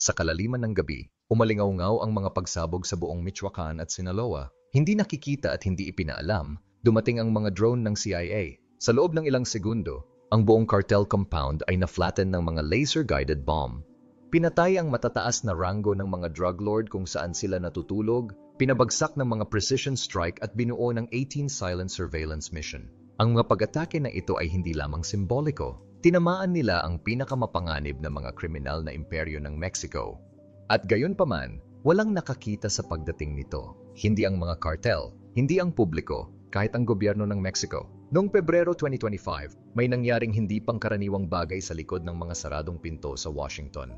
Sa kalaliman ng gabi, umalingaw-ngaw ang mga pagsabog sa buong Michoacan at Sinaloa. Hindi nakikita at hindi ipinaalam, dumating ang mga drone ng CIA. Sa loob ng ilang segundo, ang buong cartel compound ay na-flatten ng mga laser-guided bomb. Pinatay ang matataas na rango ng mga drug lord kung saan sila natutulog, pinabagsak ng mga precision strike at binuo ng 18 silent surveillance mission. Ang mga pag-atake na ito ay hindi lamang simboliko. Tinamaan nila ang pinakamapanganib na mga kriminal na imperyo ng Mexico. At gayon pa man, walang nakakita sa pagdating nito. Hindi ang mga cartel, hindi ang publiko, kahit ang gobyerno ng Mexico. Noong Pebrero 2025, may nangyaring hindi pangkaraniwang bagay sa likod ng mga saradong pinto sa Washington.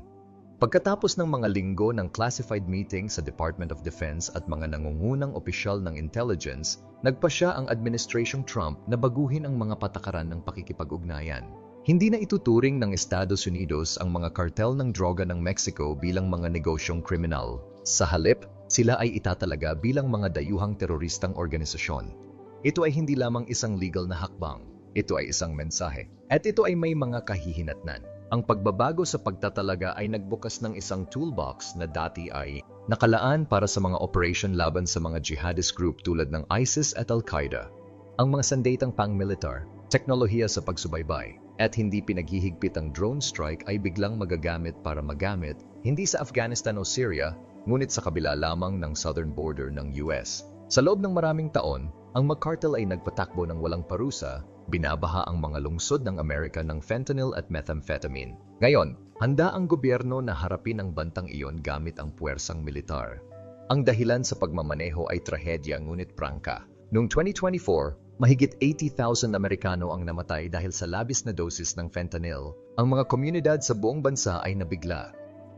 Pagkatapos ng mga linggo ng classified meeting sa Department of Defense at mga nangungunang opisyal ng intelligence, nagpasya ang Administrasyong Trump na baguhin ang mga patakaran ng pakikipag-ugnayan. Hindi na ituturing ng Estados Unidos ang mga kartel ng droga ng Mexico bilang mga negosyong kriminal. Sa halip, sila ay itatalaga bilang mga dayuhang teroristang organisasyon. Ito ay hindi lamang isang legal na hakbang. Ito ay isang mensahe. At ito ay may mga kahihinatnan. Ang pagbabago sa pagtatalaga ay nagbukas ng isang toolbox na dati ay nakalaan para sa mga operation laban sa mga jihadist group tulad ng ISIS at Al-Qaeda. Ang mga sandatang pang-militar, teknolohiya sa pagsubaybay, at hindi pinaghihigpit ang drone strike ay biglang magagamit para magamit hindi sa Afghanistan o Syria, ngunit sa kabila lamang ng southern border ng US. Sa loob ng maraming taon, ang mga cartel ay nagpatakbo ng walang parusa, binabaha ang mga lungsod ng Amerika ng fentanyl at methamphetamine. Ngayon, handa ang gobyerno na harapin ang bantang iyon gamit ang puwersang militar. Ang dahilan sa pagmamaneho ay trahedya ngunit prangka. Noong 2024, mahigit 80,000 Amerikano ang namatay dahil sa labis na dosis ng fentanyl. Ang mga komunidad sa buong bansa ay nabigla.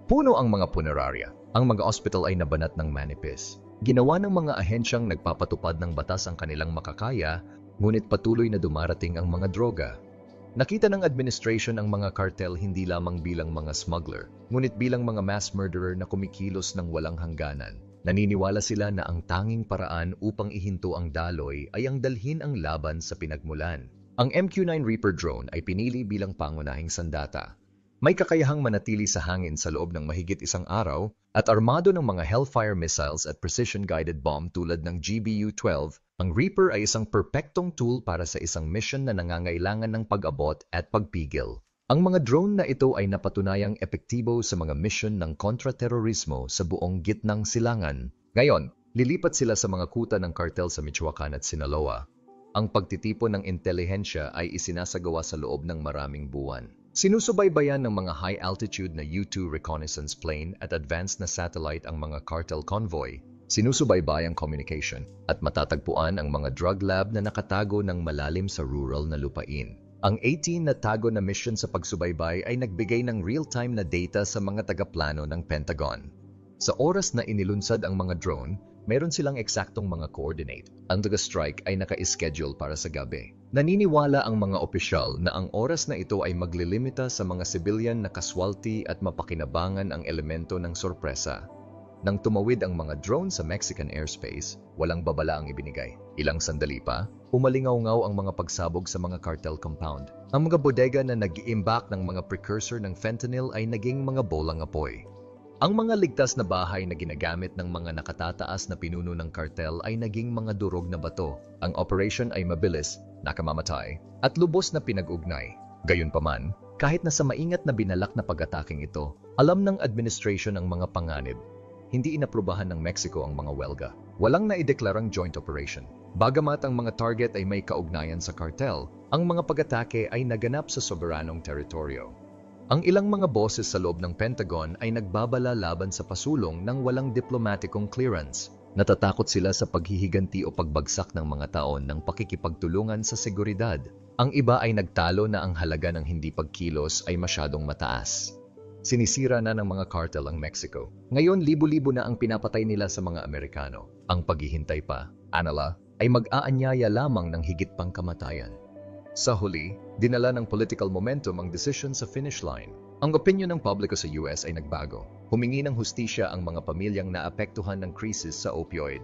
Puno ang mga punerarya. Ang mga ospital ay nabanat ng manipis. Ginawa ng mga ahensyang nagpapatupad ng batas ang kanilang makakaya, ngunit patuloy na dumarating ang mga droga. Nakita ng administration ang mga cartel hindi lamang bilang mga smuggler, ngunit bilang mga mass murderer na kumikilos ng walang hangganan. Naniniwala sila na ang tanging paraan upang ihinto ang daloy ay ang dalhin ang laban sa pinagmulan. Ang MQ-9 Reaper drone ay pinili bilang pangunahing sandata. May kakayahang manatili sa hangin sa loob ng mahigit isang araw at armado ng mga Hellfire missiles at precision-guided bomb tulad ng GBU-12, ang Reaper ay isang perpektong tool para sa isang mission na nangangailangan ng pag-abot at pagpigil. Ang mga drone na ito ay napatunayang epektibo sa mga mission ng kontraterorismo sa buong gitnang silangan. Ngayon, lilipat sila sa mga kuta ng cartel sa Michoacan at Sinaloa. Ang pagtitipon ng intelihensya ay isinasagawa sa loob ng maraming buwan. Sinusubaybayan ng mga high-altitude na U-2 reconnaissance plane at advanced na satellite ang mga cartel convoy. Sinusubaybay ang communication at matatagpuan ang mga drug lab na nakatago ng malalim sa rural na lupain. Ang 18 na tago na mission sa pagsubaybay ay nagbigay ng real-time na data sa mga tagaplano ng Pentagon. Sa oras na inilunsad ang mga drone, meron silang eksaktong mga coordinate. Ang taga-strike ay naka-schedule para sa gabi. Naniniwala ang mga opisyal na ang oras na ito ay maglilimita sa mga civilian na kaswalti at mapakinabangan ang elemento ng sorpresa. Nang tumawid ang mga drone sa Mexican airspace, walang babala ang ibinigay. Ilang sandali pa, umalingaw-ngaw ang mga pagsabog sa mga cartel compound. Ang mga bodega na nag-iimbak ng mga precursor ng fentanyl ay naging mga bolang apoy. Ang mga ligtas na bahay na ginagamit ng mga nakatataas na pinuno ng cartel ay naging mga durog na bato. Ang operation ay mabilis, nakamamatay, at lubos na pinag-ugnay. Gayunpaman, kahit na sa maingat na binalak na pag-ataking ito, alam ng administration ang mga panganib. Hindi inaprubahan ng Mexico ang mga welga. Walang naideklarang joint operation. Bagamat ang mga target ay may kaugnayan sa cartel, ang mga pag-atake ay naganap sa soberanong teritoryo. Ang ilang mga boses sa loob ng Pentagon ay nagbabala laban sa pasulong ng walang diplomatikong clearance. Natatakot sila sa paghihiganti o pagbagsak ng mga taon ng pakikipagtulungan sa seguridad. Ang iba ay nagtalo na ang halaga ng hindi pagkilos ay masyadong mataas. Sinisira na ng mga cartel ang Mexico. Ngayon, libo-libo na ang pinapatay nila sa mga Amerikano. Ang paghihintay pa, Anala, ay mag-aanyaya lamang ng higit pang kamatayan. Sa huli, dinala ng political momentum ang decision sa finish line. Ang opinyon ng publiko sa US ay nagbago. Humingi ng hustisya ang mga pamilyang naapektuhan ng krisis sa opioid.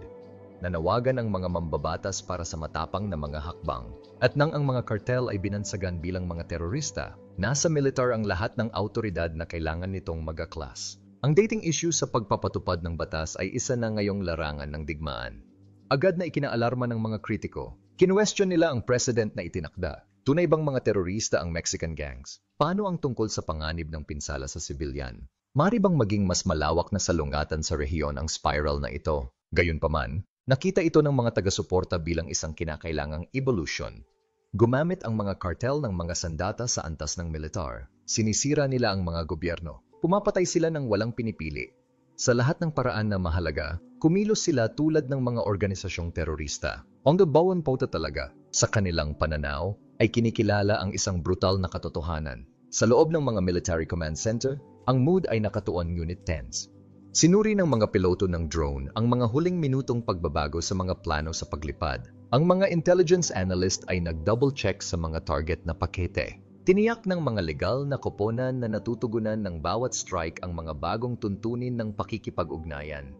Nanawagan ang mga mambabatas para sa matapang na mga hakbang. At nang ang mga cartel ay binansagan bilang mga terorista, nasa militar ang lahat ng autoridad na kailangan nitong mag-aklas. Ang dating issue sa pagpapatupad ng batas ay isa na ngayong larangan ng digmaan. Agad na ikinaalarma ng mga kritiko. Kinwestiyon nila ang president na itinakda. Tunay bang mga terorista ang Mexican gangs? Paano ang tungkol sa panganib ng pinsala sa sibilyan? Mari bang maging mas malawak na salungatan sa rehiyon ang spiral na ito? Gayunpaman, nakita ito ng mga taga-suporta bilang isang kinakailangang evolution. Gumamit ang mga kartel ng mga sandata sa antas ng militar. Sinisira nila ang mga gobyerno. Pumapatay sila ng walang pinipili. Sa lahat ng paraan na mahalaga, kumilos sila tulad ng mga organisasyong terorista. On the bawang pauta talaga, sa kanilang pananaw, ay kinikilala ang isang brutal na katotohanan. Sa loob ng mga military command center, ang mood ay nakatuon ngunit tense. Sinuri ng mga piloto ng drone ang mga huling minutong pagbabago sa mga plano sa paglipad. Ang mga intelligence analyst ay nag-double check sa mga target na pakete. Tiniyak ng mga legal na koponan na natutugunan ng bawat strike ang mga bagong tuntunin ng pakikipag-ugnayan.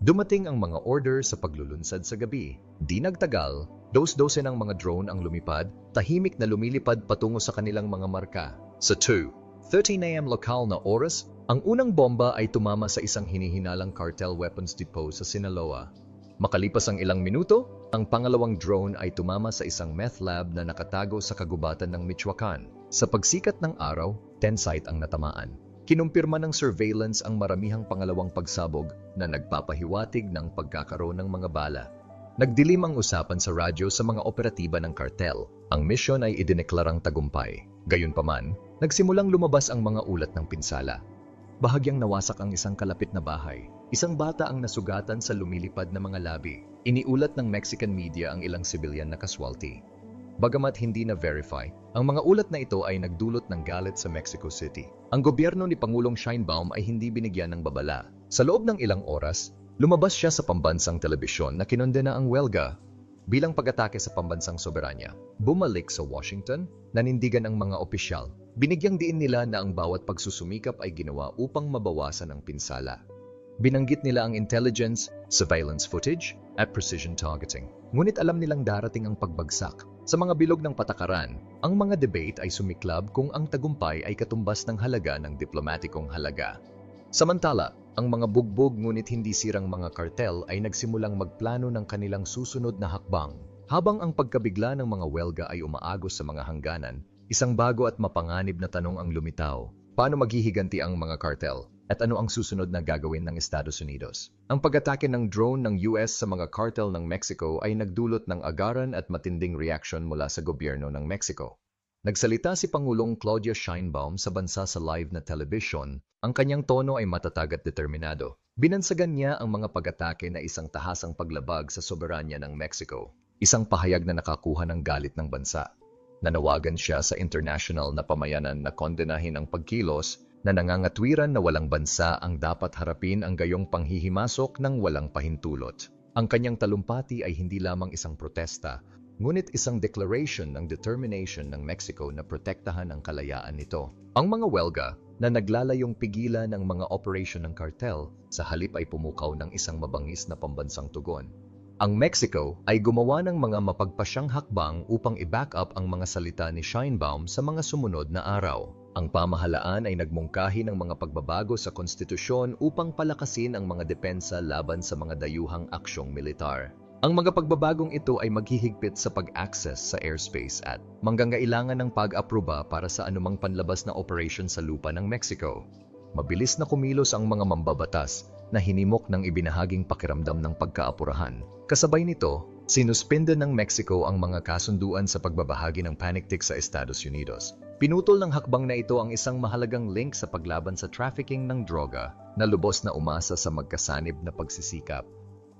Dumating ang mga order sa paglulunsad sa gabi. Di nagtagal, dos-dose ng mga drone ang lumipad, tahimik na lumilipad patungo sa kanilang mga marka. Sa 2:13 AM lokal na oras, ang unang bomba ay tumama sa isang hinihinalang cartel weapons depot sa Sinaloa. Makalipas ang ilang minuto, ang pangalawang drone ay tumama sa isang meth lab na nakatago sa kagubatan ng Michoacan. Sa pagsikat ng araw, 10 site ang natamaan. Kinumpirma ng surveillance ang maramihang pangalawang pagsabog na nagpapahiwatig ng pagkakaroon ng mga bala. Nagdilim ang usapan sa radyo sa mga operatiba ng kartel. Ang misyon ay idineklarang tagumpay. Gayunpaman, nagsimulang lumabas ang mga ulat ng pinsala. Bahagyang nawasak ang isang kalapit na bahay. Isang bata ang nasugatan sa lumilipad na mga labi. Iniulat ng Mexican media ang ilang civilian na casualty. Bagamat hindi na-verify, ang mga ulat na ito ay nagdulot ng galit sa Mexico City. Ang gobyerno ni Pangulong Sheinbaum ay hindi binigyan ng babala. Sa loob ng ilang oras, lumabas siya sa pambansang telebisyon na kinondena ang welga bilang pag-atake sa pambansang soberanya. Bumalik sa Washington, nanindigan ang mga opisyal. Binigyang diin nila na ang bawat pagsusumikap ay ginawa upang mabawasan ang pinsala. Binanggit nila ang intelligence, surveillance footage, at precision targeting. Ngunit alam nilang darating ang pagbagsak. Sa mga bilog ng patakaran, ang mga debate ay sumiklab kung ang tagumpay ay katumbas ng halaga ng diplomatikong halaga. Samantala, ang mga bugbog ngunit hindi sirang mga kartel ay nagsimulang magplano ng kanilang susunod na hakbang. Habang ang pagkabigla ng mga welga ay umaagos sa mga hangganan, isang bago at mapanganib na tanong ang lumitaw. Paano maghihiganti ang mga kartel? At ano ang susunod na gagawin ng Estados Unidos? Ang pag-atake ng drone ng US sa mga kartel ng Mexico ay nagdulot ng agaran at matinding reaksyon mula sa gobyerno ng Mexico. Nagsalita si Pangulong Claudia Sheinbaum sa bansa sa live na television. Ang kanyang tono ay matatag at determinado. Binansagan niya ang mga pag-atake na isang tahasang paglabag sa soberanya ng Mexico, isang pahayag na nakakuha ng galit ng bansa. Nanawagan siya sa international na pamayanan na kondenahin ang pagkilos na nangangatwiran na walang bansa ang dapat harapin ang gayong panghihimasok ng walang pahintulot. Ang kanyang talumpati ay hindi lamang isang protesta, ngunit isang declaration ng determination ng Mexico na protektahan ang kalayaan nito. Ang mga welga na naglalayong pigilan ng mga operasyon ng kartel sa halip ay pumukaw ng isang mabangis na pambansang tugon. Ang Mexico ay gumawa ng mga mapagpasyang hakbang upang i-back up ang mga salita ni Sheinbaum sa mga sumunod na araw. Ang pamahalaan ay nagmungkahi ng mga pagbabago sa konstitusyon upang palakasin ang mga depensa laban sa mga dayuhang aksyong militar. Ang mga pagbabagong ito ay maghihigpit sa pag-access sa airspace at manggangailangan ng pag-aproba para sa anumang panlabas na operation sa lupa ng Mexico. Mabilis na kumilos ang mga mambabatas na hinimok ng ibinahaging pakiramdam ng pagkaapurahan. Kasabay nito, sinuspende ng Mexico ang mga kasunduan sa pagbabahagi ng panictic sa Estados Unidos. Pinutol ng hakbang na ito ang isang mahalagang link sa paglaban sa trafficking ng droga na lubos na umasa sa magkasanib na pagsisikap.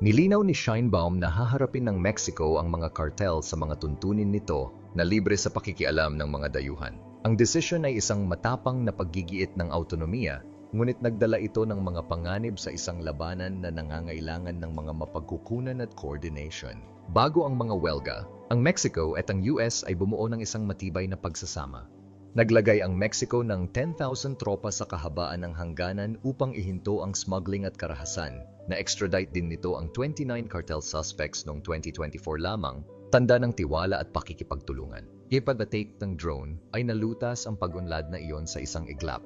Nilinaw ni Sheinbaum na haharapin ng Mexico ang mga kartel sa mga tuntunin nito na libre sa pakikialam ng mga dayuhan. Ang desisyon ay isang matapang na paggigiit ng autonomiya, ngunit nagdala ito ng mga panganib sa isang labanan na nangangailangan ng mga mapagkukunan at coordination. Bago ang mga welga, ang Mexico at ang US ay bumuo ng isang matibay na pagsasama. Naglagay ang Mexico ng 10,000 tropa sa kahabaan ng hangganan upang ihinto ang smuggling at karahasan. Na-extradite din nito ang 29 cartel suspects noong 2024 lamang, tanda ng tiwala at pakikipagtulungan. Ipag-take ng drone ay nalutas ang pag-unlad na iyon sa isang iglap.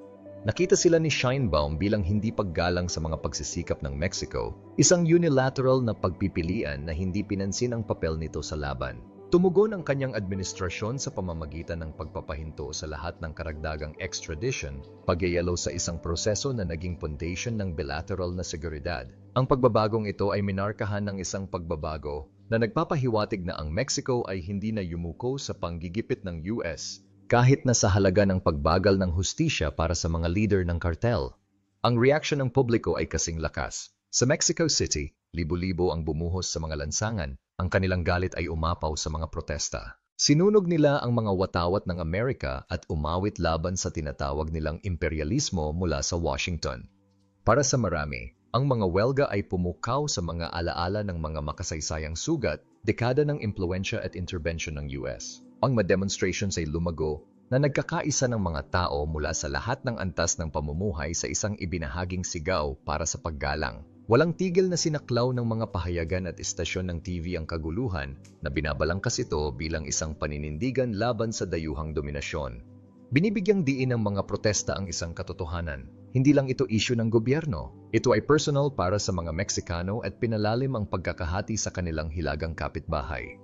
Nakita sila ni Sheinbaum bilang hindi paggalang sa mga pagsisikap ng Mexico, isang unilateral na pagpipilian na hindi pinansin ang papel nito sa laban. Tumugon ang kanyang administrasyon sa pamamagitan ng pagpapahinto sa lahat ng karagdagang extradition, pagyayalo sa isang proseso na naging foundation ng bilateral na seguridad. Ang pagbabagong ito ay minarkahan ng isang pagbabago na nagpapahiwatig na ang Mexico ay hindi na yumuko sa panggigipit ng US, kahit na sa halaga ng pagbagal ng hustisya para sa mga leader ng kartel. Ang reaksyon ng publiko ay kasing lakas. Sa Mexico City, libo-libo ang bumuhos sa mga lansangan. Ang kanilang galit ay umapaw sa mga protesta. Sinunog nila ang mga watawat ng Amerika at umawit laban sa tinatawag nilang imperialismo mula sa Washington. Para sa marami, ang mga welga ay pumukaw sa mga alaala ng mga makasaysayang sugat, dekada ng impluensya at intervention ng US. Ang mga demonstrations ay lumago na nagkakaisa ng mga tao mula sa lahat ng antas ng pamumuhay sa isang ibinahaging sigaw para sa paggalang. Walang tigil na sinaklaw ng mga pahayagan at istasyon ng TV ang kaguluhan na binabalangkas ito bilang isang paninindigan laban sa dayuhang dominasyon. Binibigyang diin ng mga protesta ang isang katotohanan. Hindi lang ito issue ng gobyerno. Ito ay personal para sa mga Meksikano at pinalalim ang pagkakahati sa kanilang hilagang kapitbahay.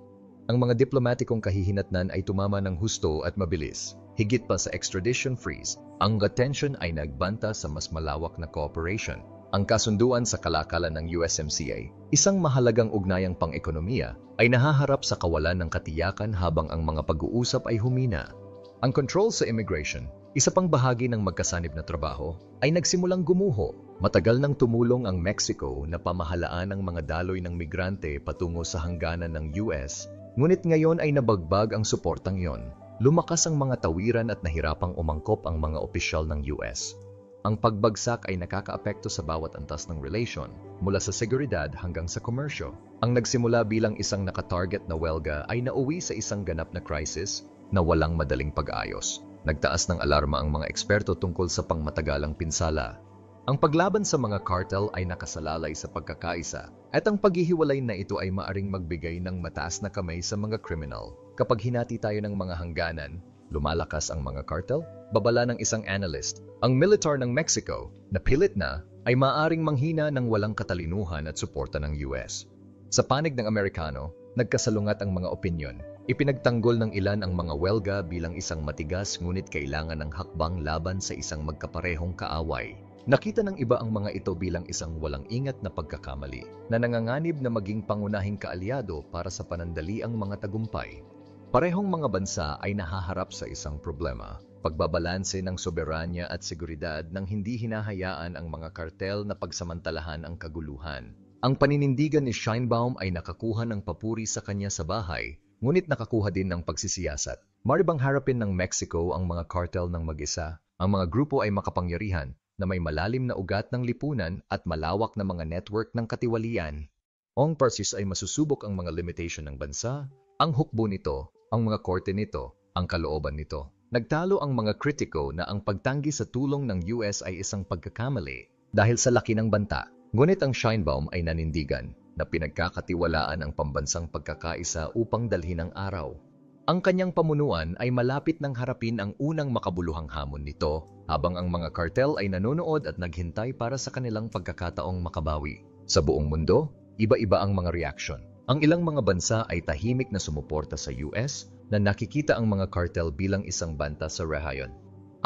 Ang mga diplomatikong kahihinatnan ay tumama ng husto at mabilis. Higit pa sa extradition freeze, ang tension ay nagbanta sa mas malawak na cooperation. Ang kasunduan sa kalakalan ng USMCA, isang mahalagang ugnayang pang-ekonomiya, ay nahaharap sa kawalan ng katiyakan habang ang mga pag-uusap ay humina. Ang control sa immigration, isa pang bahagi ng magkasanib na trabaho, ay nagsimulang gumuho. Matagal nang tumulong ang Mexico na pamahalaan ang mga daloy ng migrante patungo sa hangganan ng US, ngunit ngayon ay nabagbag ang suportang yon. Lumakas ang mga tawiran at nahirapang umangkop ang mga opisyal ng US. Ang pagbagsak ay nakakaapekto sa bawat antas ng relasyon, mula sa seguridad hanggang sa komersyo. Ang nagsimula bilang isang nakatarget na welga ay nauwi sa isang ganap na crisis na walang madaling pag-ayos. Nagtaas ng alarma ang mga eksperto tungkol sa pangmatagalang pinsala. Ang paglaban sa mga cartel ay nakasalalay sa pagkakaisa, at ang paghihiwalay na ito ay maaring magbigay ng mataas na kamay sa mga kriminal. Kapag hinati tayo ng mga hangganan, lumalakas ang mga cartel? Babala ng isang analyst, ang militar ng Mexico na pilit na ay maaring manghina ng walang katalinuhan at suporta ng US. Sa panig ng Amerikano, nagkasalungat ang mga opinyon. Ipinagtanggol ng ilan ang mga welga bilang isang matigas ngunit kailangan ng hakbang laban sa isang magkaparehong kaaway. Nakita ng iba ang mga ito bilang isang walang ingat na pagkakamali na nanganganib na maging pangunahing kaalyado para sa panandaliang mga tagumpay. Parehong mga bansa ay nahaharap sa isang problema, pagbabalanse ng soberanya at seguridad nang hindi hinahayaan ang mga kartel na pagsamantalahan ang kaguluhan. Ang paninindigan ni Sheinbaum ay nakakuha ng papuri sa kanya sa bahay, ngunit nakakuha din ng pagsisiyasat. Maribang harapin ng Mexico ang mga kartel ng mag-isa, ang mga grupo ay makapangyarihan na may malalim na ugat ng lipunan at malawak na mga network ng katiwalian. Ang parsis ay masusubok ang mga limitation ng bansa, ang hukbo nito, ang mga korte nito, ang kalooban nito. Nagtalo ang mga kritiko na ang pagtanggi sa tulong ng US ay isang pagkakamali dahil sa laki ng banta. Ngunit ang Sheinbaum ay nanindigan na pinagkakatiwalaan ang pambansang pagkakaisa upang dalhin ang araw. Ang kanyang pamunuan ay malapit nang harapin ang unang makabuluhang hamon nito habang ang mga kartel ay nanonood at naghintay para sa kanilang pagkakataong makabawi. Sa buong mundo, iba-iba ang mga reaksyon. Ang ilang mga bansa ay tahimik na sumuporta sa US na nakikita ang mga kartel bilang isang banta sa rehayon.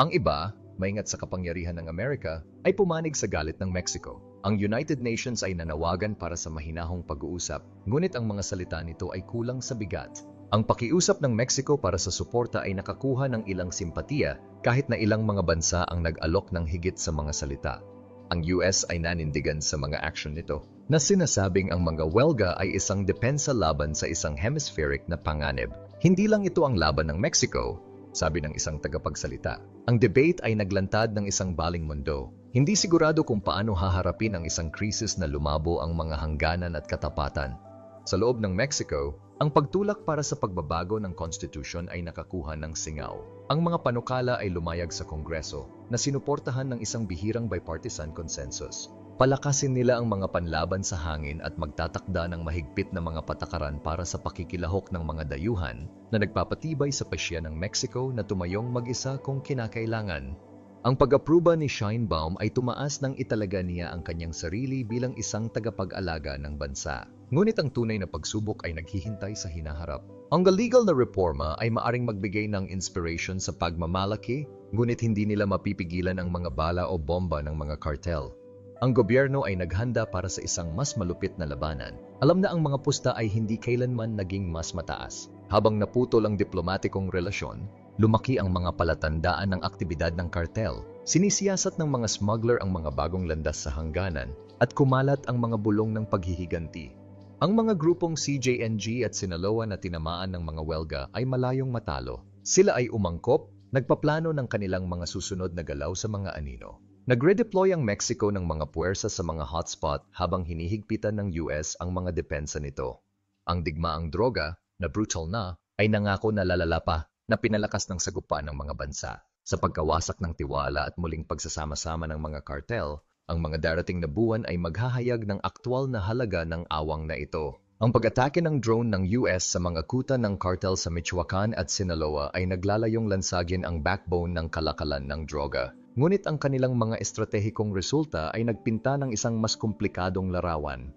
Ang iba, maingat sa kapangyarihan ng Amerika, ay pumanig sa galit ng Mexico. Ang United Nations ay nanawagan para sa mahinahong pag-uusap, ngunit ang mga salita nito ay kulang sa bigat. Ang pakiusap ng Mexico para sa suporta ay nakakuha ng ilang simpatiya kahit na ilang mga bansa ang nag-alok ng higit sa mga salita. Ang US ay nanindigan sa mga aksyon nito na sinasabing ang mga welga ay isang depensa laban sa isang hemispheric na panganib. Hindi lang ito ang laban ng Mexico, sabi ng isang tagapagsalita. Ang debate ay naglantad ng isang baling mundo. Hindi sigurado kung paano haharapin ang isang krisis na lumabo ang mga hangganan at katapatan. Sa loob ng Mexico, ang pagtulak para sa pagbabago ng konstitusyon ay nakakuha ng singaw. Ang mga panukala ay lumayag sa Kongreso na sinuportahan ng isang bihirang bipartisan consensus. Palakasin nila ang mga panlaban sa hangin at magtatakda ng mahigpit na mga patakaran para sa pakikilahok ng mga dayuhan na nagpapatibay sa pasya ng Mexico na tumayong mag-isa kung kinakailangan. Ang pag-aproba ni Sheinbaum ay tumaas nang italaga niya ang kanyang sarili bilang isang tagapag-alaga ng bansa. Ngunit ang tunay na pagsubok ay naghihintay sa hinaharap. Ang legal na reforma ay maaring magbigay ng inspiration sa pagmamalaki, ngunit hindi nila mapipigilan ang mga bala o bomba ng mga kartel. Ang gobyerno ay naghanda para sa isang mas malupit na labanan. Alam na ang mga pusta ay hindi kailanman naging mas mataas. Habang naputol ang diplomatikong relasyon, lumaki ang mga palatandaan ng aktibidad ng kartel. Sinisiyasat ng mga smuggler ang mga bagong landas sa hangganan at kumalat ang mga bulong ng paghihiganti. Ang mga grupong CJNG at Sinaloa na tinamaan ng mga welga ay malayong matalo. Sila ay umangkop, nagpaplano ng kanilang mga susunod na galaw sa mga anino. Nagredeploy ang Mexico ng mga puwersa sa mga hotspot habang hinihigpitan ng US ang mga depensa nito. Ang digmaang droga, na brutal na, ay nangako na lalala pa na pinalakas ng sagupaan ng mga bansa. Sa pagkawasak ng tiwala at muling pagsasama-sama ng mga kartel, ang mga darating na buwan ay maghahayag ng aktwal na halaga ng awang na ito. Ang pag-atake ng drone ng US sa mga kuta ng kartel sa Michoacan at Sinaloa ay naglalayong lansagin ang backbone ng kalakalan ng droga. Ngunit ang kanilang mga estratehikong resulta ay nagpinta ng isang mas komplikadong larawan.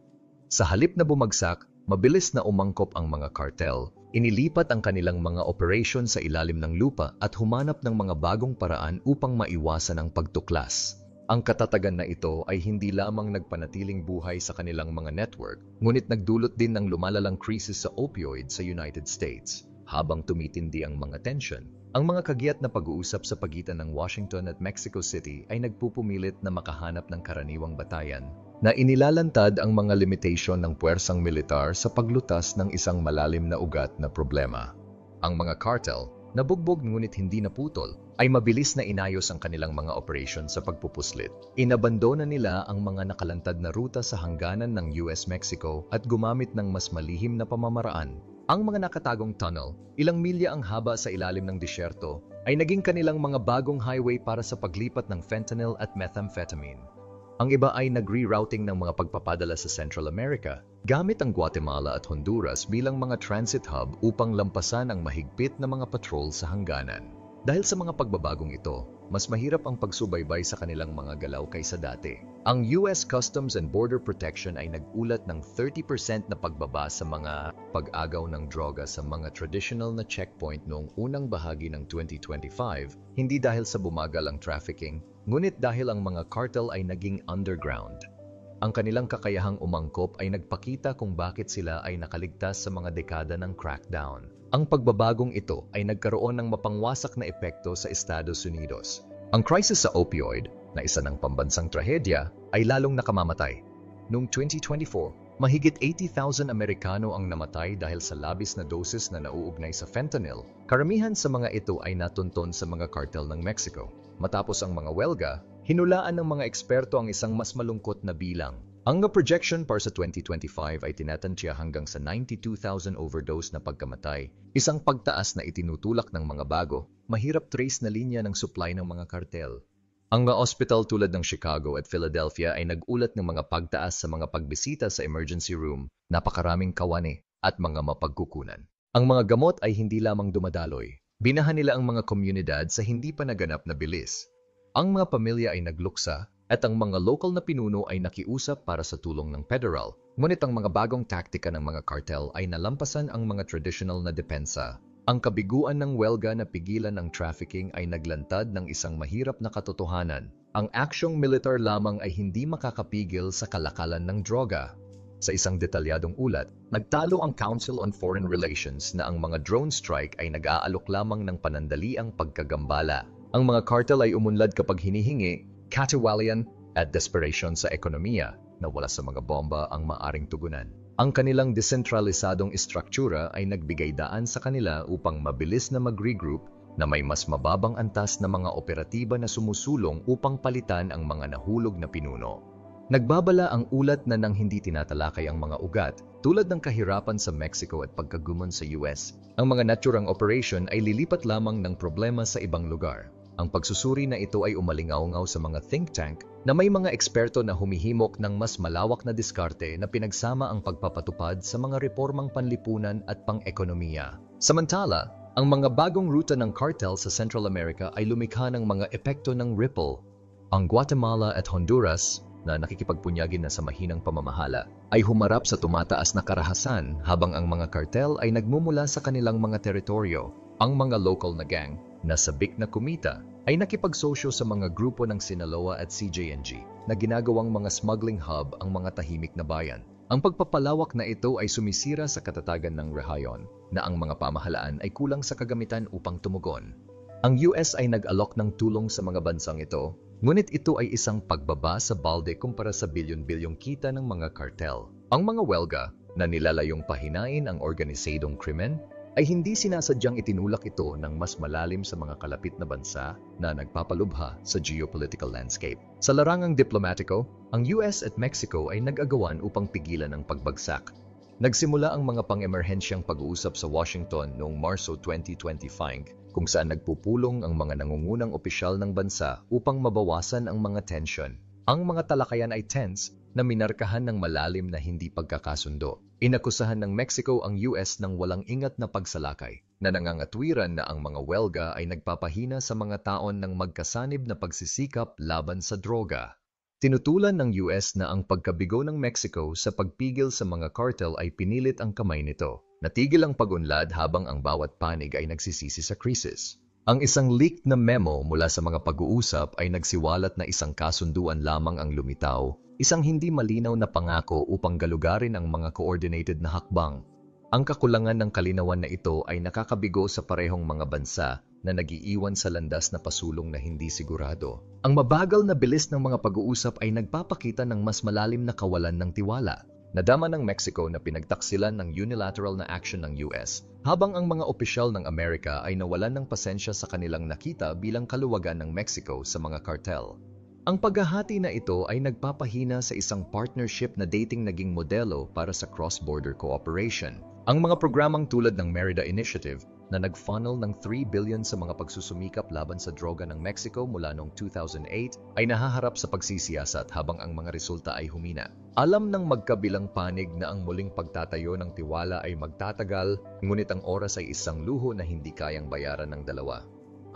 Sa halip na bumagsak, mabilis na umangkop ang mga kartel, inilipat ang kanilang mga operasyon sa ilalim ng lupa at humanap ng mga bagong paraan upang maiwasan ang pagtuklas. Ang katatagan na ito ay hindi lamang nagpanatiling buhay sa kanilang mga network, ngunit nagdulot din ng lumalalang krisis sa opioid sa United States. Habang tumitindi ang mga tensyon, ang mga kagiat na pag-uusap sa pagitan ng Washington at Mexico City ay nagpupumilit na makahanap ng karaniwang batayan na inilalantad ang mga limitasyon ng puwersang militar sa paglutas ng isang malalim na ugat na problema. Ang mga cartel, na bugbog ngunit hindi naputol, ay mabilis na inayos ang kanilang mga operasyon sa pagpupuslit. Inabandona nila ang mga nakalantad na ruta sa hangganan ng US-Mexico at gumamit ng mas malihim na pamamaraan. Ang mga nakatagong tunnel, ilang milya ang haba sa ilalim ng disyerto, ay naging kanilang mga bagong highway para sa paglipat ng fentanyl at methamphetamine. Ang iba ay nag-rerouting ng mga pagpapadala sa Central America gamit ang Guatemala at Honduras bilang mga transit hub upang lampasan ang mahigpit na mga patrol sa hangganan. Dahil sa mga pagbabagong ito, mas mahirap ang pagsubaybay sa kanilang mga galaw kaysa dati. Ang US Customs and Border Protection ay nag-ulat ng 30% na pagbaba sa mga pag-agaw ng droga sa mga traditional na checkpoint noong unang bahagi ng 2025, hindi dahil sa bumagal ang trafficking, ngunit dahil ang mga cartel ay naging underground. Ang kanilang kakayahang umangkop ay nagpakita kung bakit sila ay nakaligtas sa mga dekada ng crackdown. Ang pagbabagong ito ay nagkaroon ng mapangwasak na epekto sa Estados Unidos. Ang crisis sa opioid, na isa ng pambansang trahedya, ay lalong nakamamatay. Noong 2024, mahigit 80,000 Amerikano ang namatay dahil sa labis na doses na nauugnay sa fentanyl. Karamihan sa mga ito ay natunton sa mga kartel ng Mexico. Matapos ang mga welga, hinulaan ng mga eksperto ang isang mas malungkot na bilang. Ang projection para sa 2025 ay tinatantya hanggang sa 92,000 overdose na pagkamatay, isang pagtaas na itinutulak ng mga bago, mahirap trace na linya ng supply ng mga kartel. Ang mga ospital tulad ng Chicago at Philadelphia ay nag-ulat ng mga pagtaas sa mga pagbisita sa emergency room, napakaraming kawani at mga mapagkukunan. Ang mga gamot ay hindi lamang dumadaloy. Binahan nila ang mga komunidad sa hindi pa naganap na bilis. Ang mga pamilya ay nagluksa at ang mga local na pinuno ay nakiusap para sa tulong ng federal. Ngunit ang mga bagong taktika ng mga kartel ay nalampasan ang mga traditional na depensa. Ang kabiguan ng welga na pigilan ang trafficking ay naglantad ng isang mahirap na katotohanan. Ang aksyong militar lamang ay hindi makakapigil sa kalakalan ng droga. Sa isang detalyadong ulat, nagtalo ang Council on Foreign Relations na ang mga drone strike ay nag-aalok lamang ng panandaliang pagkagambala. Ang mga kartel ay umunlad kapag hinihingi, katiwalian at desperation sa ekonomiya na wala sa mga bomba ang maaring tugunan. Ang kanilang desentralisadong istruktura ay nagbigay daan sa kanila upang mabilis na mag-regroup na may mas mababang antas na mga operatiba na sumusulong upang palitan ang mga nahulog na pinuno. Nagbabala ang ulat na nang hindi tinatalakay ang mga ugat, tulad ng kahirapan sa Mexico at pagkagumon sa US, ang mga naturang operation ay lilipat lamang ng problema sa ibang lugar. Ang pagsusuri na ito ay umalingaw-ngaw sa mga think tank na may mga eksperto na humihimok ng mas malawak na diskarte na pinagsama ang pagpapatupad sa mga reformang panlipunan at pang-ekonomiya. Samantala, Ang mga bagong ruta ng cartel sa Central America ay lumikha ng mga epekto ng ripple. Ang Guatemala at Honduras, na nakikipagpunyagin na sa mahinang pamamahala, ay humarap sa tumataas na karahasan habang ang mga cartel ay nagmumula sa kanilang mga teritoryo. Ang mga local na gang na sabik na kumita ay nakipagsosyo sa mga grupo ng Sinaloa at CJNG na ginagawang mga smuggling hub ang mga tahimik na bayan. Ang pagpapalawak na ito ay sumisira sa katatagan ng rehayon na ang mga pamahalaan ay kulang sa kagamitan upang tumugon. Ang US ay nag-alok ng tulong sa mga bansang ito, ngunit ito ay isang pagbaba sa balde kumpara sa bilyon-bilyong kita ng mga kartel. Ang mga welga na nilalayong pahinain ang organisadong krimen ay hindi sinasadyang itinulak ito ng mas malalim sa mga kalapit na bansa na nagpapalubha sa geopolitical landscape. Sa larangang diplomatiko, ang US at Mexico ay nag-agawan upang pigilan ang pagbagsak. Nagsimula ang mga pang-emerhensyang pag-uusap sa Washington noong Marso 2025 kung saan nagpupulong ang mga nangungunang opisyal ng bansa upang mabawasan ang mga tensyon. Ang mga talakayan ay tense na minarkahan ng malalim na hindi pagkakasundo. Inakusahan ng Mexico ang US ng walang ingat na pagsalakay na nangangatwiran na ang mga welga ay nagpapahina sa mga taon ng magkasanib na pagsisikap laban sa droga. Tinutulan ng US na ang pagkabigo ng Mexico sa pagpigil sa mga cartel ay pinilit ang kamay nito. Natigil ang pag-unlad habang ang bawat panig ay nagsisisi sa krisis. Ang isang leaked na memo mula sa mga pag-uusap ay nagsiwalat na isang kasunduan lamang ang lumitaw, isang hindi malinaw na pangako upang galugarin ang mga coordinated na hakbang. Ang kakulangan ng kalinawan na ito ay nakakabigo sa parehong mga bansa na nag-iiwan sa landas na pasulong na hindi sigurado. Ang mabagal na bilis ng mga pag-uusap ay nagpapakita ng mas malalim na kawalan ng tiwala. Nadama ng Mexico na pinagtaksilan ng unilateral na action ng US, habang ang mga opisyal ng Amerika ay nawalan ng pasensya sa kanilang nakita bilang kaluwagan ng Mexico sa mga cartel. Ang paghahati na ito ay nagpapahina sa isang partnership na dating naging modelo para sa cross-border cooperation. Ang mga programang tulad ng Merida Initiative na nag-funnel ng 3 billion sa mga pagsusumikap laban sa droga ng Mexico mula noong 2008 ay nahaharap sa pagsisiyasat habang ang mga resulta ay humina. Alam ng magkabilang panig na ang muling pagtatayo ng tiwala ay magtatagal, ngunit ang oras ay isang luho na hindi kayang bayaran ng dalawa.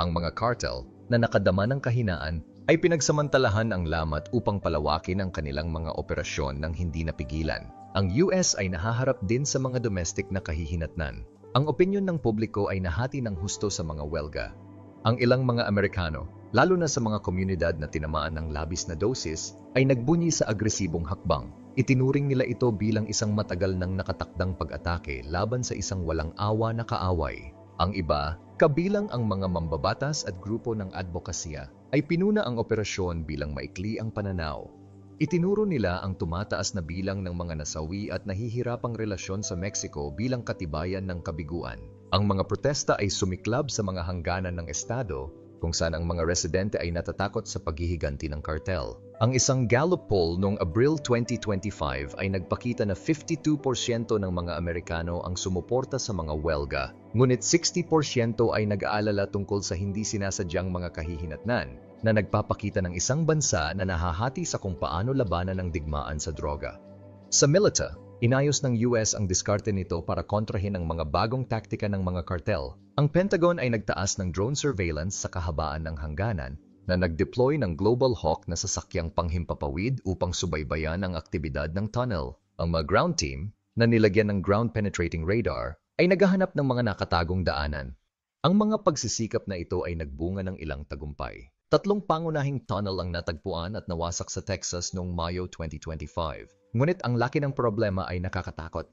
Ang mga cartel na nakadama ng kahinaan ay pinagsamantalahan ang lamat upang palawakin ang kanilang mga operasyon nang hindi napigilan. Ang US ay nahaharap din sa mga domestic na kahihinatnan. Ang opinyon ng publiko ay nahati ng husto sa mga welga. Ang ilang mga Amerikano, lalo na sa mga komunidad na tinamaan ng labis na dosis, ay nagbunyi sa agresibong hakbang. Itinuring nila ito bilang isang matagal nang nakatakdang pag-atake laban sa isang walang awa na kaaway. Ang iba, kabilang ang mga mambabatas at grupo ng advokasya, ay pinuna ang operasyon bilang maikli ang pananaw. Itinuro nila ang tumataas na bilang ng mga nasawi at nahihirapang relasyon sa Mexico bilang katibayan ng kabiguan. Ang mga protesta ay sumiklab sa mga hangganan ng estado kung saan ang mga residente ay natatakot sa paghihiganti ng kartel. Ang isang Gallup poll noong Abril 2025 ay nagpakita na 52% ng mga Amerikano ang sumuporta sa mga welga, ngunit 60% ay nag-aalala tungkol sa hindi sinasadyang mga kahihinatnan na nagpapakita ng isang bansa na nahahati sa kung paano labanan ang digmaan sa droga. Sa Milita, inayos ng US ang diskarte nito para kontrahin ang mga bagong taktika ng mga kartel. Ang Pentagon ay nagtaas ng drone surveillance sa kahabaan ng hangganan na nag-deploy ng Global Hawk na sasakyang panghimpapawid upang subaybayan ang aktibidad ng tunnel. Ang mga ground team, na nilagyan ng ground-penetrating radar, ay naghahanap ng mga nakatagong daanan. Ang mga pagsisikap na ito ay nagbunga ng ilang tagumpay. 3 pangunahing tunnel ang natagpuan at nawasak sa Texas noong Mayo 2025. Ngunit ang laki ng problema ay nakakatakot.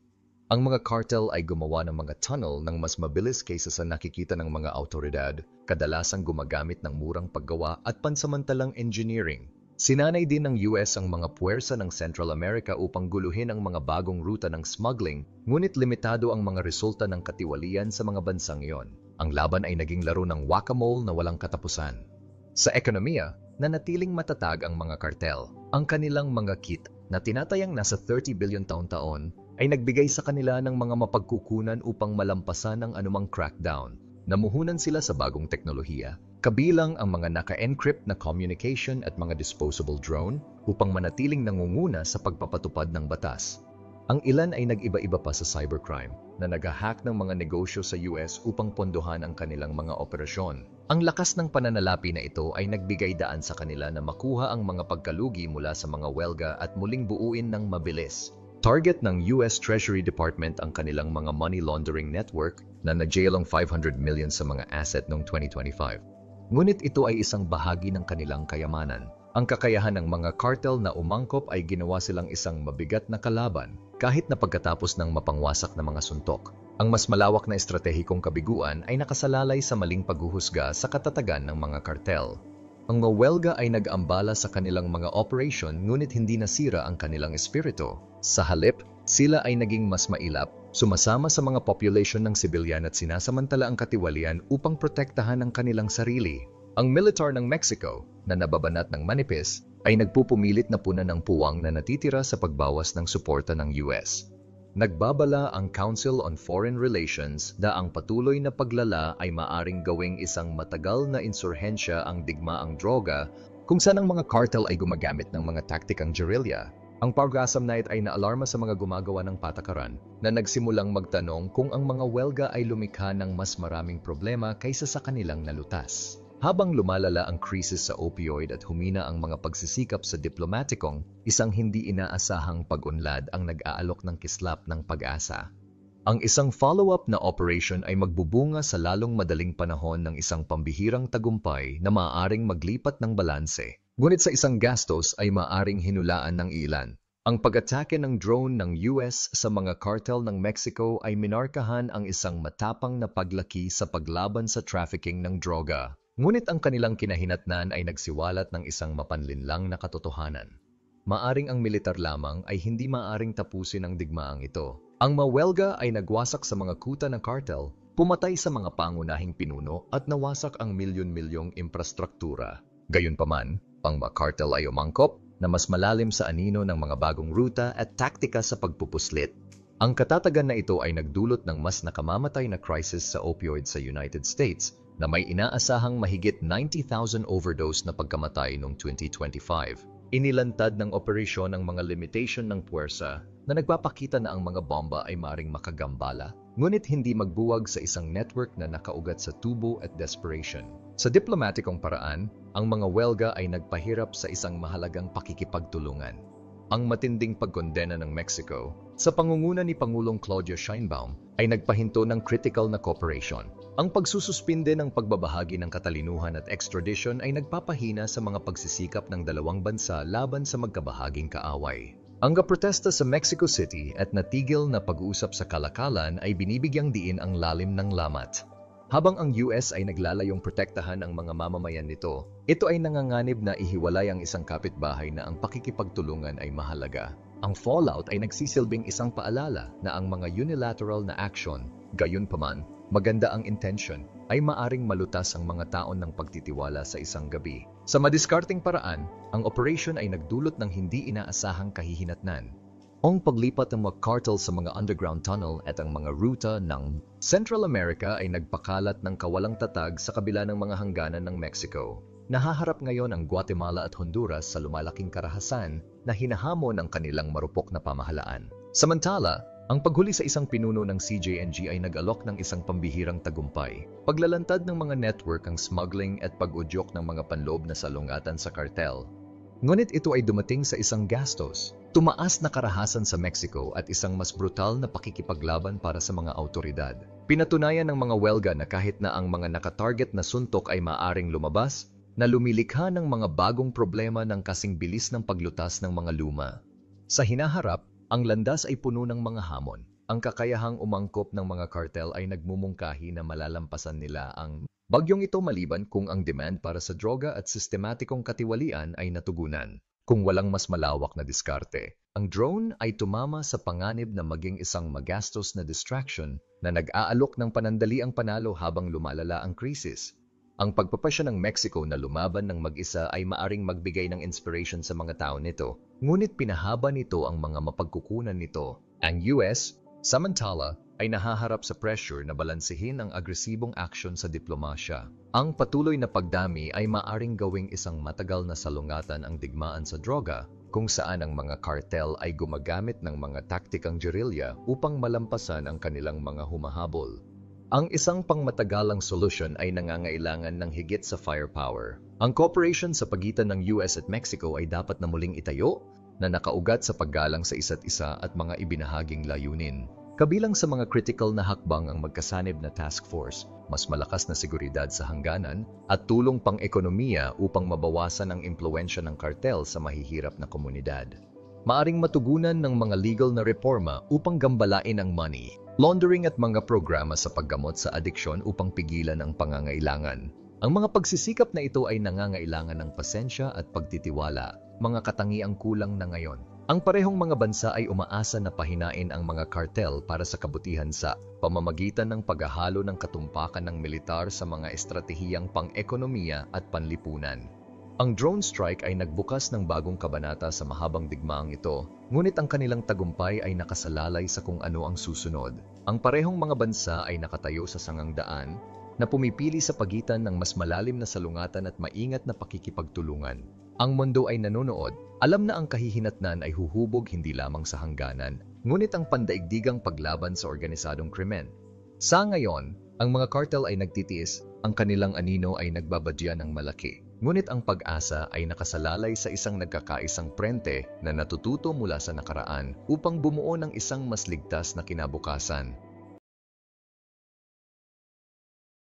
Ang mga cartel ay gumawa ng mga tunnel ng mas mabilis kaysa sa nakikita ng mga awtoridad, kadalasang gumagamit ng murang paggawa at pansamantalang engineering. Sinanay din ng US ang mga puwersa ng Central America upang guluhin ang mga bagong ruta ng smuggling, ngunit limitado ang mga resulta ng katiwalian sa mga bansang iyon. Ang laban ay naging laro ng whack-a-mole na walang katapusan. Sa ekonomiya, nanatiling matatag ang mga kartel. Ang kanilang mga kit na tinatayang nasa 30 billion taon-taon ay nagbigay sa kanila ng mga mapagkukunan upang malampasan ang anumang crackdown. Namuhunan sila sa bagong teknolohiya, kabilang ang mga naka-encrypt na communication at mga disposable drone upang manatiling nangunguna sa pagpapatupad ng batas. Ang ilan ay nag-iba-iba pa sa cybercrime na nag-hack ng mga negosyo sa US upang pondohan ang kanilang mga operasyon. Ang lakas ng pananalapi na ito ay nagbigay daan sa kanila na makuha ang mga pagkalugi mula sa mga welga at muling buuin ng mabilis. Target ng US Treasury Department ang kanilang mga money laundering network na nag-jailong 500 million sa mga asset noong 2025. Ngunit ito ay isang bahagi ng kanilang kayamanan. Ang kakayahan ng mga cartel na umangkop ay ginawa silang isang mabigat na kalaban kahit na pagkatapos ng mapangwasak na mga suntok. Ang mas malawak na estratehikong kabiguan ay nakasalalay sa maling paghuhusga sa katatagan ng mga cartel. Ang mga welga ay nag-ambala sa kanilang mga operation ngunit hindi nasira ang kanilang espiritu. Sa halip, sila ay naging mas mailap, sumasama sa mga population ng sibilyan at sinasamantala ang katiwalian upang protektahan ang kanilang sarili. Ang militar ng Mexico, na nababanat ng manipis, ay nagpupumilit na punan ng puwang na natitira sa pagbawas ng suporta ng US. Nagbabala ang Council on Foreign Relations na ang patuloy na paglala ay maaring gawing isang matagal na insurhensya ang digmaang droga kung saan ang mga cartel ay gumagamit ng mga taktikang guerrilla. Ang Pargasam Night ay naalarma sa mga gumagawa ng patakaran na nagsimulang magtanong kung ang mga welga ay lumikha ng mas maraming problema kaysa sa kanilang nalutas. Habang lumalala ang krisis sa opioid at humina ang mga pagsisikap sa diplomatikong, isang hindi inaasahang pag-unlad ang nag-aalok ng kislap ng pag-asa. Ang isang follow-up na operation ay magbubunga sa lalong madaling panahon ng isang pambihirang tagumpay na maaaring maglipat ng balanse. Ngunit sa isang gastos ay maaaring hinulaan ng ilan. Ang pag-atake ng drone ng US sa mga cartel ng Mexico ay minarkahan ang isang matapang na paglaki sa paglaban sa trafficking ng droga. Ngunit ang kanilang kinahinatnan ay nagsiwalat ng isang mapanlinlang na katotohanan. Maaring ang militar lamang ay hindi maaring tapusin ang digmaang ito. Ang mawelga ay nagwasak sa mga kuta ng cartel, pumatay sa mga pangunahing pinuno at nawasak ang milyon-milyong infrastruktura. Gayunpaman, ang mga cartel ay umangkop na mas malalim sa anino ng mga bagong ruta at taktika sa pagpupuslit. Ang katatagan na ito ay nagdulot ng mas nakamamatay na crisis sa opioid sa United States na may inaasahang mahigit 90,000 overdose na pagkamatay noong 2025. Inilantad ng operasyon ang mga limitation ng puwersa na nagpapakita na ang mga bomba ay maring makagambala, ngunit hindi magbuwag sa isang network na nakaugat sa tubo at desperation. Sa diplomatikong paraan, ang mga welga ay nagpahirap sa isang mahalagang pakikipagtulungan. Ang matinding pagkondena ng Mexico sa pangunguna ni Pangulong Claudia Sheinbaum ay nagpahinto ng critical na cooperation. Ang pagsususpinde ng pagbabahagi ng katalinuhan at extradition ay nagpapahina sa mga pagsisikap ng dalawang bansa laban sa magkabahaging kaaway. Ang protesta sa Mexico City at natigil na pag-uusap sa kalakalan ay binibigyang diin ang lalim ng lamat. Habang ang US ay naglalayong protektahan ang mga mamamayan nito, ito ay nanganganib na ihiwalay ang isang kapitbahay na ang pakikipagtulungan ay mahalaga. Ang fallout ay nagsisilbing isang paalala na ang mga unilateral na action, gayunpaman, maganda ang intention, ay maaring malutas ang mga taon ng pagtitiwala sa isang gabi. Sa madiskarteng paraan, ang operation ay nagdulot ng hindi inaasahang kahihinatnan. Ang paglipat ng mga cartel sa mga underground tunnel at ang mga ruta ng Central America ay nagpakalat ng kawalang tatag sa kabila ng mga hangganan ng Mexico. Nahaharap ngayon ang Guatemala at Honduras sa lumalaking karahasan na hinahamon ng kanilang marupok na pamahalaan. Samantala, ang paghuli sa isang pinuno ng CJNG ay nag-alok ng isang pambihirang tagumpay. Paglalantad ng mga network ang smuggling at pag-udyok ng mga panloob na salungatan sa kartel. Ngunit ito ay dumating sa isang gastos. Tumaas na karahasan sa Mexico at isang mas brutal na pakikipaglaban para sa mga autoridad. Pinatunayan ng mga welga na kahit na ang mga nakatarget na suntok ay maaring lumabas, na lumilikha ng mga bagong problema ng kasing bilis ng paglutas ng mga luma. Sa hinaharap, ang landas ay puno ng mga hamon. Ang kakayahang umangkop ng mga kartel ay nagmumungkahi na malalampasan nila ang bagyong ito maliban kung ang demand para sa droga at sistematikong katiwalian ay natugunan. Kung walang mas malawak na diskarte, ang drone ay tumama sa panganib na maging isang magastos na distraction na nag-aalok ng panandaliang panalo habang lumalala ang krisis. Ang pagpapasya ng Mexico na lumaban ng mag-isa ay maaring magbigay ng inspiration sa mga tao nito, ngunit pinahaba nito ang mga mapagkukunan nito. Ang US, samantala, ay nahaharap sa pressure na balansehin ang agresibong aksyon sa diplomasya. Ang patuloy na pagdami ay maaring gawing isang matagal na salungatan ang digmaan sa droga, kung saan ang mga kartel ay gumagamit ng mga taktikang gerilya upang malampasan ang kanilang mga humahabol. Ang isang pangmatagalang solusyon ay nangangailangan ng higit sa firepower. Ang cooperation sa pagitan ng US at Mexico ay dapat na muling itayo na nakaugat sa paggalang sa isa't isa at mga ibinahaging layunin. Kabilang sa mga critical na hakbang ang magkasanib na task force, mas malakas na seguridad sa hangganan, at tulong pang-ekonomiya upang mabawasan ang impluwensya ng kartel sa mahihirap na komunidad. Maaring matugunan ng mga legal na reforma upang gambalain ang money, laundering at mga programa sa paggamot sa adiksyon upang pigilan ang pangangailangan. Ang mga pagsisikap na ito ay nangangailangan ng pasensya at pagtitiwala, mga katangiang kulang na ngayon. Ang parehong mga bansa ay umaasa na pahinain ang mga kartel para sa kabutihan sa pamamagitan ng paghahalo ng katumpakan ng militar sa mga estratehiyang pang-ekonomiya at panlipunan. Ang drone strike ay nagbukas ng bagong kabanata sa mahabang digmaang ito, ngunit ang kanilang tagumpay ay nakasalalay sa kung ano ang susunod. Ang parehong mga bansa ay nakatayo sa sangang daan na pumipili sa pagitan ng mas malalim na salungatan at maingat na pakikipagtulungan. Ang mundo ay nanonood, alam na ang kahihinatnan ay huhubog hindi lamang sa hangganan, ngunit ang pandaigdigang paglaban sa organisadong krimen. Sa ngayon, ang mga kartel ay nagtitiis, ang kanilang anino ay nagbabadya ng malaki. Ngunit ang pag-asa ay nakasalalay sa isang nagkakaisang prente na natututo mula sa nakaraan upang bumuo ng isang mas ligtas na kinabukasan.